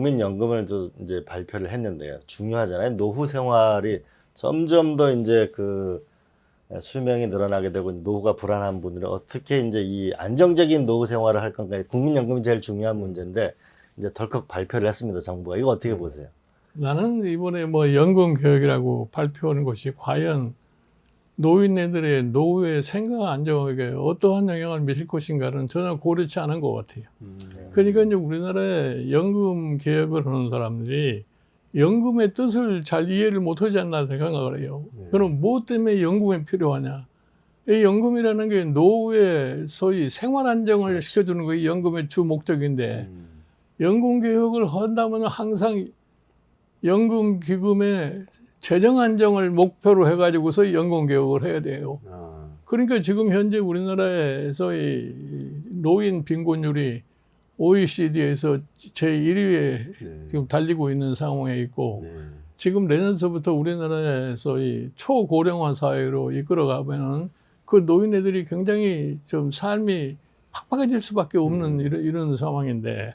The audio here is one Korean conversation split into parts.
국민연금을 이제 발표를 했는데요. 중요하잖아요. 노후 생활이 점점 더 이제 그 수명이 늘어나게 되고 노후가 불안한 분들은 어떻게 이제 이 안정적인 노후 생활을 할 건가. 국민연금이 제일 중요한 문제인데 이제 덜컥 발표를 했습니다. 정부가. 이거 어떻게 보세요? 나는 이번에 뭐 연금 개혁이라고 발표하는 것이 과연 노인네들의 노후의 생각 안정에게 어떠한 영향을 미칠 것인가는 전혀 고려치 않은 것 같아요. 그러니까 이제 우리나라의 연금 개혁을 하는 사람들이 연금의 뜻을 잘 이해를 못하지 않나 생각을 해요. 그럼 무엇 때문에 연금이 필요하냐? 이 연금이라는 게 노후의 소위 생활 안정을 시켜주는 게 연금의 주 목적인데 연금 개혁을 한다면 항상 연금 기금의 재정 안정을 목표로 해가지고서 연금 개혁을 해야 돼요. 그러니까 지금 현재 우리나라에서 이 노인 빈곤율이 OECD에서 제1위에 지금 달리고 있는 상황에 있고 지금 내년서부터 우리나라에서 이 초고령화 사회로 이끌어가면은 그 노인네들이 굉장히 좀 삶이 팍팍해질 수밖에 없는 이런 상황인데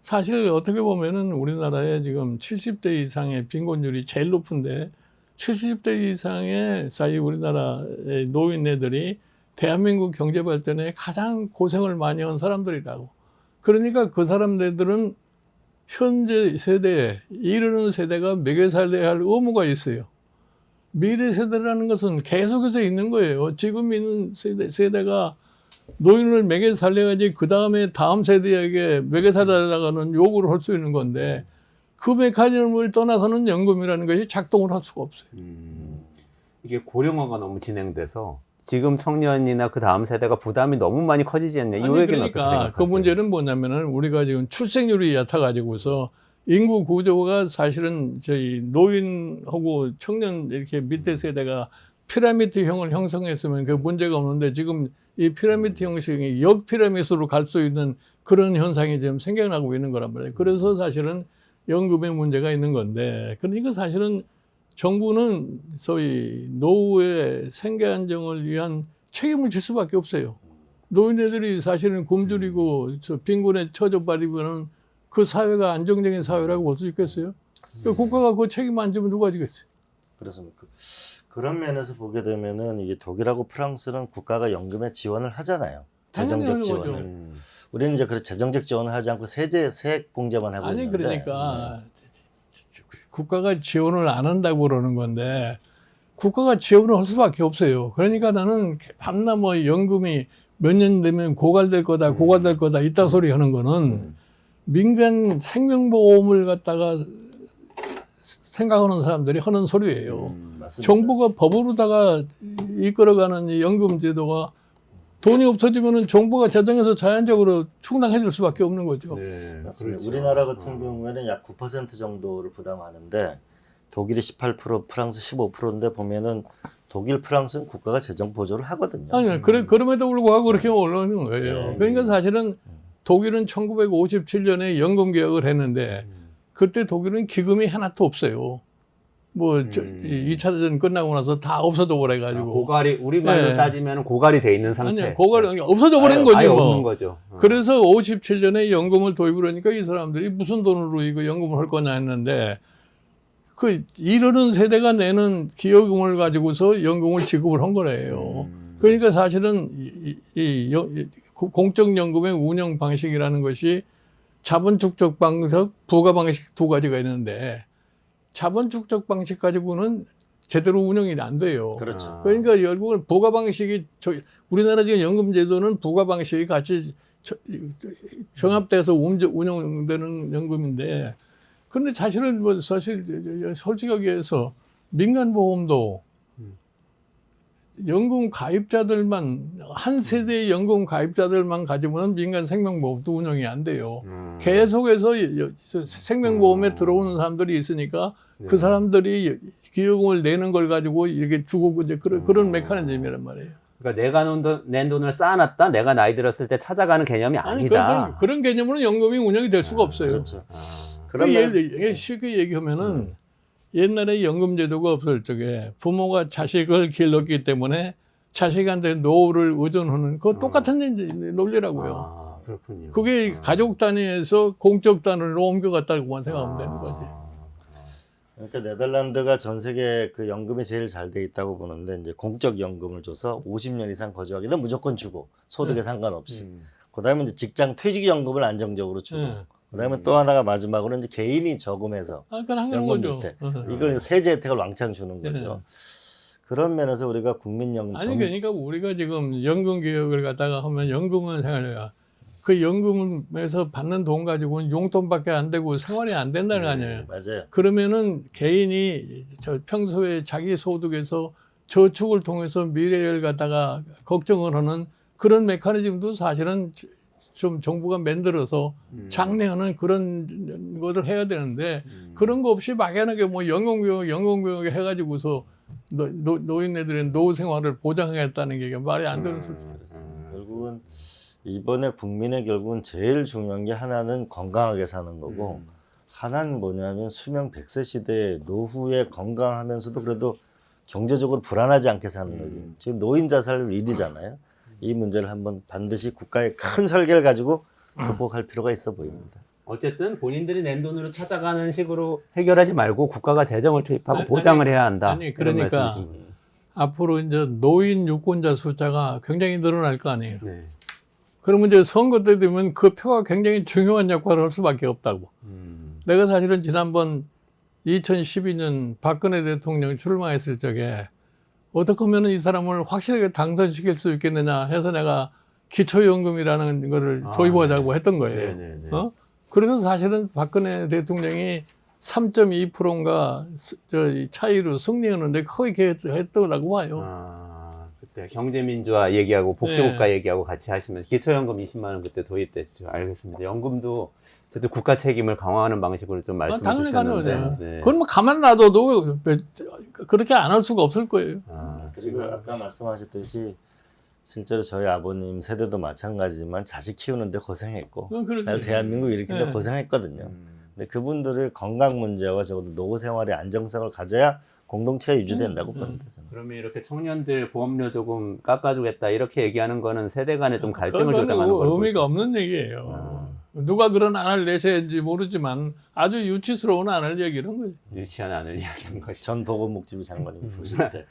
사실 어떻게 보면은 우리나라에 지금 70대 이상의 빈곤율이 제일 높은데 70대 이상의 사이 우리나라의 노인네들이 대한민국 경제 발전에 가장 고생을 많이 한 사람들이라고. 그러니까 그 사람들은 현재 세대에 이르는 세대가 먹여 살려야 할 의무가 있어요. 미래 세대라는 것은 계속해서 있는 거예요. 지금 있는 세대가 노인을 먹여 살려야지 그 다음에 다음 세대에게 먹여 살려라가는 요구를 할 수 있는 건데 그 메커니즘을 떠나서는 연금이라는 것이 작동을 할 수가 없어요. 이게 고령화가 너무 진행돼서 지금 청년이나 그 다음 세대가 부담이 너무 많이 커지지 않냐. 이 얘기는 어떻게 그러니까 생각하세요? 그 문제는 뭐냐면은 우리가 지금 출생률이 얕아가지고서 인구 구조가 사실은 저희 노인하고 청년 이렇게 밑에 세대가 피라미드형을 형성했으면 그 문제가 없는데 지금 이 피라미드 형식이 역피라미드로 갈 수 있는 그런 현상이 지금 생겨나고 있는 거란 말이에요. 그래서 사실은 연금에 문제가 있는 건데 그러니까 사실은 정부는 소위 노후의 생계 안정을 위한 책임을 질 수밖에 없어요. 노인네들이 사실은 굶주리고 빈곤에 처져버리면 그 사회가 안정적인 사회라고 볼 수 있겠어요? 그러니까 국가가 그 책임 안 지면 누가 지겠어요? 그렇습니까? 그런 면에서 보게 되면은 이게 독일하고 프랑스는 국가가 연금에 지원을 하잖아요. 재정적 지원을. 우리는 이제 그 재정적 지원을 하지 않고 세액 공제만 하고 아니 있는데. 그러니까 국가가 지원을 안 한다고 그러는 건데 국가가 지원을 할 수밖에 없어요. 그러니까 나는 밤낮 뭐 연금이 몇 년 되면 고갈될 거다, 고갈될 거다 이따 소리 하는 거는 민간 생명보험을 갖다가 생각하는 사람들이 하는 소리예요. 정부가 법으로다가 이끌어가는 이 연금 제도가 돈이 없어지면은 정부가 재정에서 자연적으로 충당해 줄 수밖에 없는 거죠. 네, 그렇죠. 우리나라 같은 경우에는 약 9% 정도를 부담하는데 독일이 18%, 프랑스 15%인데 보면은 독일, 프랑스는 국가가 재정 보조를 하거든요. 아니, 그럼에도 불구하고 그렇게 올라오는 거예요. 그러니까 사실은 독일은 1957년에 연금 개혁을 했는데 그때 독일은 기금이 하나도 없어요. 뭐 2차 대전 끝나고 나서 다 없어져 버려가지고 고갈이 우리말로 따지면 고갈이 돼 있는 상태. 아니요, 고갈이 없어져 버린 거지 아예 뭐. 없는 거죠. 그래서 57년에 연금을 도입을 하니까 이 사람들이 무슨 돈으로 이거 연금을 할 거냐 했는데 그 이르는 세대가 내는 기여금을 가지고서 연금을 지급을 한 거래요. 그러니까 사실은 이 공적연금의 운영 방식이라는 것이 자본 축적 방식, 부가 방식 두 가지가 있는데 자본 축적 방식 가지고는 제대로 운영이 안 돼요. 그렇죠. 그러니까 결국은 부가 방식이 우리나라 지금 연금 제도는 부가 방식이 같이 종합돼서 운영되는 연금인데, 그런데 사실은 뭐 사실 솔직하게 해서 민간 보험도 연금 가입자들만 한 세대의 연금 가입자들만 가지고는 민간 생명보험도 운영이 안 돼요. 계속해서 생명보험에 들어오는 사람들이 있으니까 그 사람들이 기여금을 내는 걸 가지고 이렇게 주고 이제 그런 메커니즘이란 말이에요. 그러니까 내가 낸 돈을 쌓아놨다 내가 나이 들었을 때 찾아가는 개념이 아니다. 그런 개념으로는 연금이 운영이 될 수가 없어요. 그렇죠. 쉽게 얘기하면은 옛날에 연금제도가 없을 적에 부모가 자식을 길렀기 때문에 자식한테 노후를 의존하는 그 똑같은 논리라고요. 그렇군요. 그게 가족 단위에서 공적 단위로 옮겨갔다고만 생각하면 되는 거지. 그러니까 네덜란드가 전 세계 그 연금이 제일 잘 돼 있다고 보는데 이제 공적 연금을 줘서 50년 이상 거주하게 되면 무조건 주고 소득에 상관없이. 그다음에 이제 직장 퇴직 연금을 안정적으로 주고. 네. 그다음에 또 하나가 마지막으로 이제 개인이 저금해서 그건 당연한 거죠. 연금주택. 이걸 세제 혜택을 왕창 주는 거죠. 그런 면에서 우리가 국민연금 아니 그러니까 우리가 지금 연금 개혁을 갖다가 하면 연금은 생활해요. 그 연금에서 받는 돈 가지고는 용돈밖에 안 되고 생활이 안 된다는 거 아니에요. 맞아요. 그러면은 개인이 저 평소에 자기 소득에서 저축을 통해서 미래를 갖다가 걱정을 하는 그런 메커니즘도 사실은 좀 정부가 만들어서 장려하는 그런 것을 해야 되는데 그런 거 없이 막연하게 뭐 연금교육 해가지고서 노인네들의 노후 생활을 보장하겠다는 게 말이 안 되는 소리죠. 결국은 이번에 국민의 결국은 제일 중요한 게 하나는 건강하게 사는 거고 하나는 뭐냐면 수명 100세 시대에 노후에 건강하면서도 그래도 경제적으로 불안하지 않게 사는 거지. 지금 노인 자살 1위잖아요. 이 문제를 한번 반드시 국가의 큰 설계를 가지고 극복할 필요가 있어 보입니다. 어쨌든 본인들이 낸 돈으로 찾아가는 식으로 해결하지 말고 국가가 재정을 투입하고 아니, 보장을 해야 한다. 아니, 이런 그러니까 말씀이신 거죠. 앞으로 이제 노인 유권자 숫자가 굉장히 늘어날 거 아니에요. 네. 그러면 이제 선거 때 되면 그 표가 굉장히 중요한 역할을 할 수밖에 없다고. 내가 사실은 지난번 2012년 박근혜 대통령 출마했을 적에 어떻게 하면 이 사람을 확실하게 당선시킬 수 있겠느냐 해서 내가 기초연금이라는 거를 도입하자고 했던 거예요. 네네네. 그래서 사실은 박근혜 대통령이 3.2%인가 차이로 승리했는데 거의 했더라고 봐요. 그때 경제민주화 얘기하고 복지국가 얘기하고 같이 하시면서 기초연금 20만 원 그때 도입됐죠. 알겠습니다. 연금도 저도 국가 책임을 강화하는 방식으로 좀 말씀해 당연히 주셨는데. 가능하죠. 네. 그건 뭐 가만 놔둬도 그렇게 안 할 수가 없을 거예요. 그리고 아까 말씀하셨듯이 실제로 저희 아버님 세대도 마찬가지지만 자식 키우는데 고생했고 그렇지. 대한민국 일으키는데 네. 고생했거든요. 근데 그분들을 건강 문제와 적어도 노후 생활의 안정성을 가져야 공동체가 유지된다고 봅니다. 저는. 그러면 이렇게 청년들 보험료 조금 깎아주겠다 이렇게 얘기하는 거는 세대 간에 좀 갈등을 그건 조장하는 거로 의미가 없는 얘기예요. 누가 그런 안을 내세는지 모르지만 아주 유치스러운 안을 얘기하는 거죠. 유치한 안을 이야기한 것이. 전 보건복지부 장관님이 보실 때